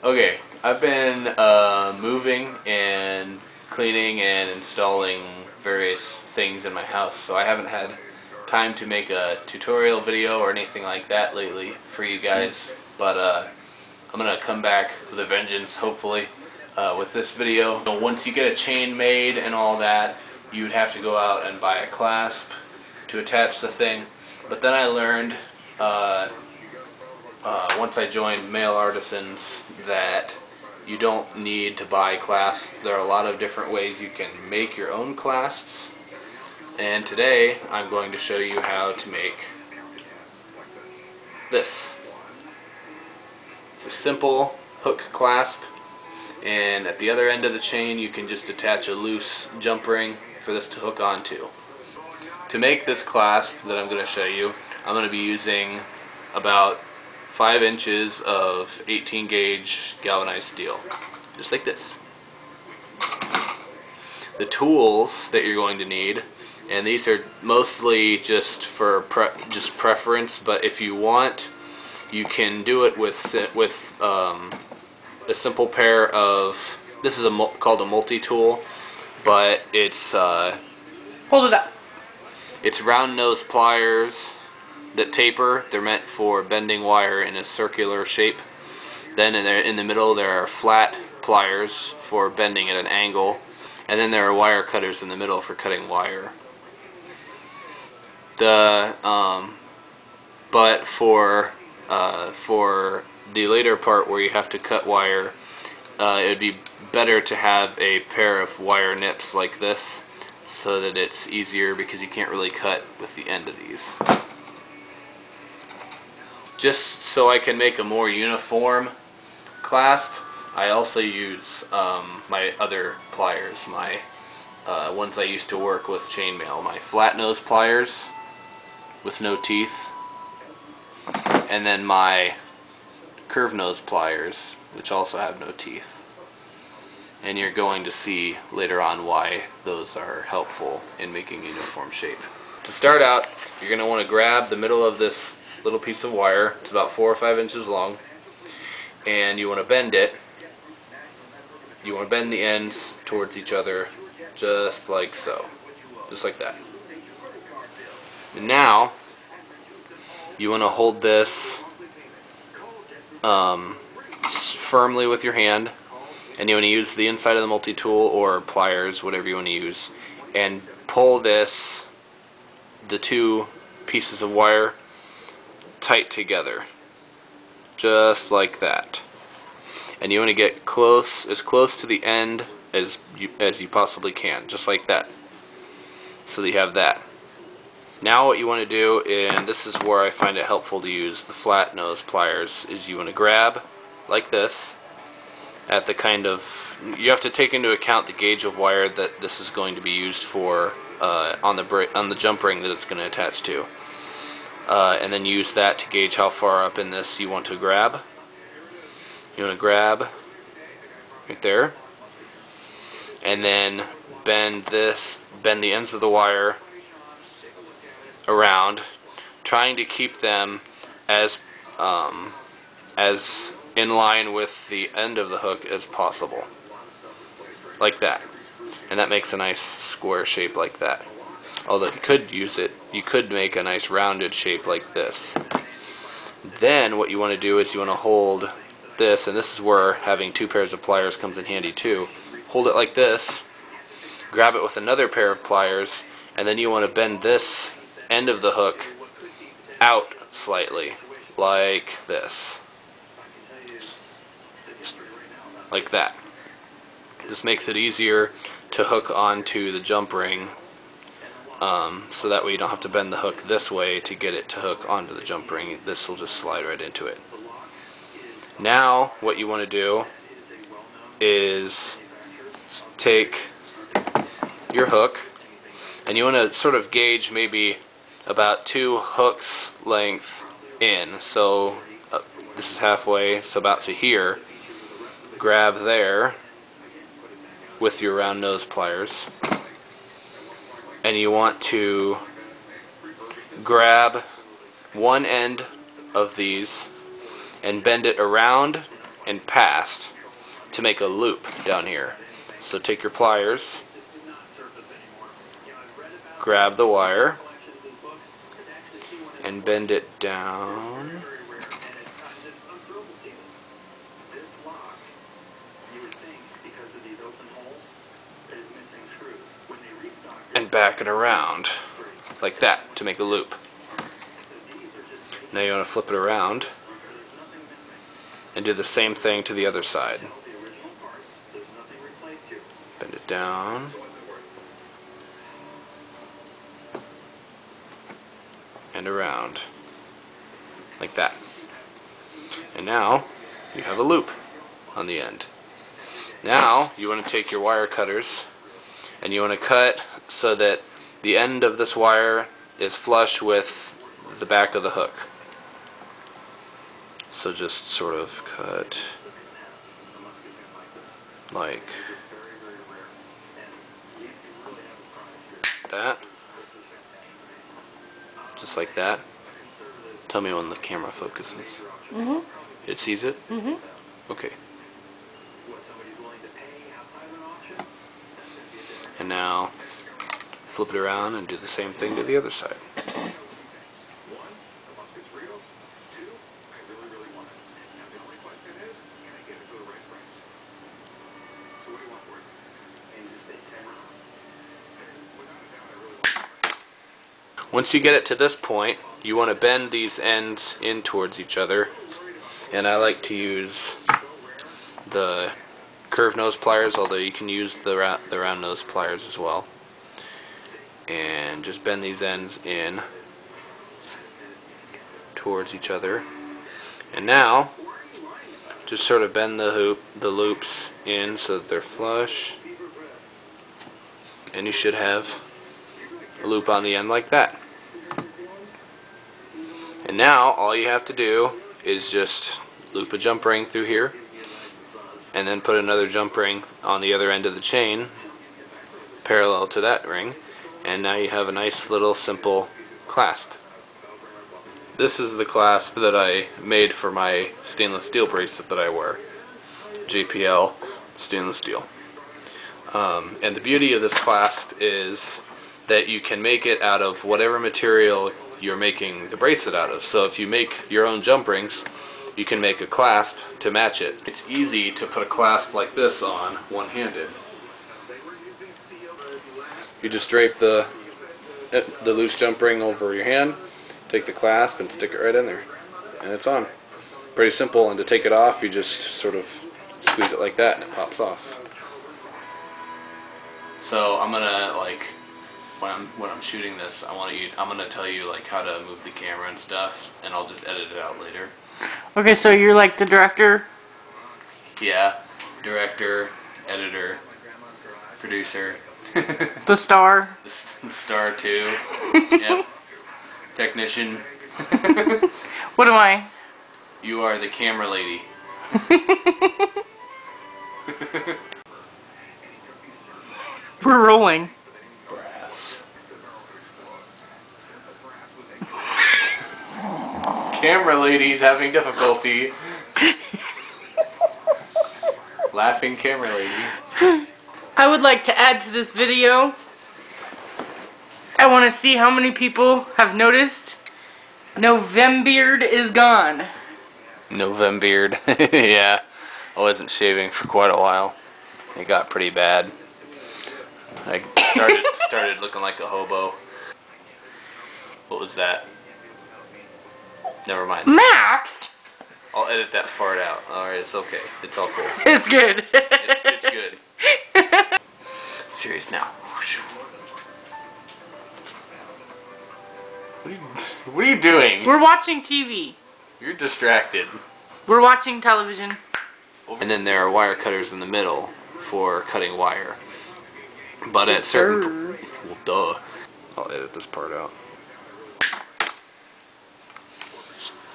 Okay, I've been moving and cleaning and installing various things in my house, so I haven't had time to make a tutorial video or anything like that lately for you guys, but I'm going to come back with a vengeance, hopefully, with this video. Once you get a chain made and all that, you would have to go out and buy a clasp to attach the thing, but then I learned once I joined Male Artisans that you don't need to buy clasps. There are a lot of different ways you can make your own clasps, and today I'm going to show you how to make this. It's a simple hook clasp, and at the other end of the chain you can just attach a loose jump ring for this to hook onto. To make this clasp that I'm going to show you, I'm going to be using about 5 inches of 18 gauge galvanized steel, just like this. The tools that you're going to need, and these are mostly just for preference, but if you want, you can do it with a simple pair of, this is called a multi-tool, but it's Hold it up. It's round nose pliers that taper. They're meant for bending wire in a circular shape. Then in the middle there are flat pliers for bending at an angle, and then there are wire cutters in the middle for cutting wire. But for the later part where you have to cut wire, it would be better to have a pair of wire nips like this, so that it's easier because you can't really cut with the end of these. Just so I can make a more uniform clasp, I also use my other pliers, my ones I used to work with chainmail, my flat nose pliers with no teeth, and then my curved nose pliers, which also have no teeth. And you're going to see later on why those are helpful in making a uniform shape. To start out, you're going to want to grab the middle of this little piece of wire. It's about 4 or 5 inches long, and you want to bend it. You want to bend the ends towards each other, just like so. Just like that. And now, you want to hold this firmly with your hand, and you want to use the inside of the multi-tool or pliers, whatever you want to use, and pull the two pieces of wire tight together, just like that. And you want to get as close to the end as you possibly can, just like that, so that you have that. Now what you want to do, and this is where I find it helpful to use the flat nose pliers, is you want to grab like this at the kind of, you have to take into account the gauge of wire that this is going to be used for on the jump ring that it's going to attach to, and then use that to gauge how far up in this you want to grab. You want to grab right there, and then bend the ends of the wire around, trying to keep them as in line with the end of the hook as possible, like that. And that makes a nice square shape like that. Although you could make a nice rounded shape like this. Then what you want to do is you want to hold this, and this is where having 2 pairs of pliers comes in handy too. Hold it like this, grab it with another pair of pliers, and then you want to bend this end of the hook out slightly, like this. Like that. This makes it easier to hook onto the jump ring, so that way you don't have to bend the hook this way to get it to hook onto the jump ring. This will just slide right into it. Now what you want to do is take your hook, and you want to sort of gauge maybe about 2 hooks length in. So this is halfway, so about to here. Grab there with your round nose pliers, and you want to grab one end of these and bend it around and past to make a loop down here. So take your pliers, grab the wire, and bend it down. And back it around like that to make a loop. Now you want to flip it around and do the same thing to the other side. Bend it down and around like that. And now you have a loop on the end. Now you want to take your wire cutters and you want to cut so that the end of this wire is flush with the back of the hook. So just sort of cut like that. Just like that. Tell me when the camera focuses. Mm-hmm. It sees it? Mm-hmm. Okay. And now flip it around and do the same thing to the other side. Once you get it to this point, you want to bend these ends in towards each other, and I like to use the curved nose pliers, although you can use the round nose pliers as well. And just bend these ends in towards each other. And now, just sort of bend the loops in so that they're flush. And you should have a loop on the end like that. And now, all you have to do is just loop a jump ring through here, and then put another jump ring on the other end of the chain, parallel to that ring, and now you have a nice little simple clasp. This is the clasp that I made for my stainless steel bracelet that I wear. JPL stainless steel. And the beauty of this clasp is that you can make it out of whatever material you're making the bracelet out of. So if you make your own jump rings, you can make a clasp to match it. It's easy to put a clasp like this on one-handed. You just drape the loose jump ring over your hand, take the clasp and stick it right in there, and it's on. Pretty simple, and to take it off, you just sort of squeeze it like that and it pops off. So I'm gonna, like, when I'm shooting this, I'm gonna tell you like how to move the camera and stuff, and I'll just edit it out later. Okay, so you're like the director? Yeah, director, editor, producer. The star? The star too. Yep. Technician. What am I? You are the camera lady. We're rolling. Brass. Camera lady's having difficulty. Laughing camera lady. I would like to add to this video. I want to see how many people have noticed Novembeard is gone. Novembeard. Yeah. I wasn't shaving for quite a while. It got pretty bad. I started looking like a hobo. What was that? Never mind. Max! I'll edit that fart out. Alright, it's okay. It's all cool. It's good. It's good. Serious now. What are you doing? We're watching TV. You're distracted. We're watching television. And then there are wire cutters in the middle for cutting wire. But at certain... Well, duh. I'll edit this part out.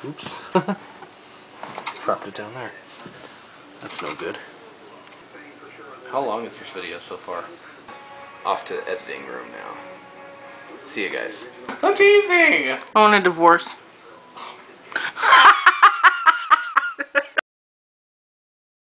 Oops. Dropped it down there. That's no good. How long is this video so far? Off to the editing room now. See you guys. I'm teasing! I want a divorce.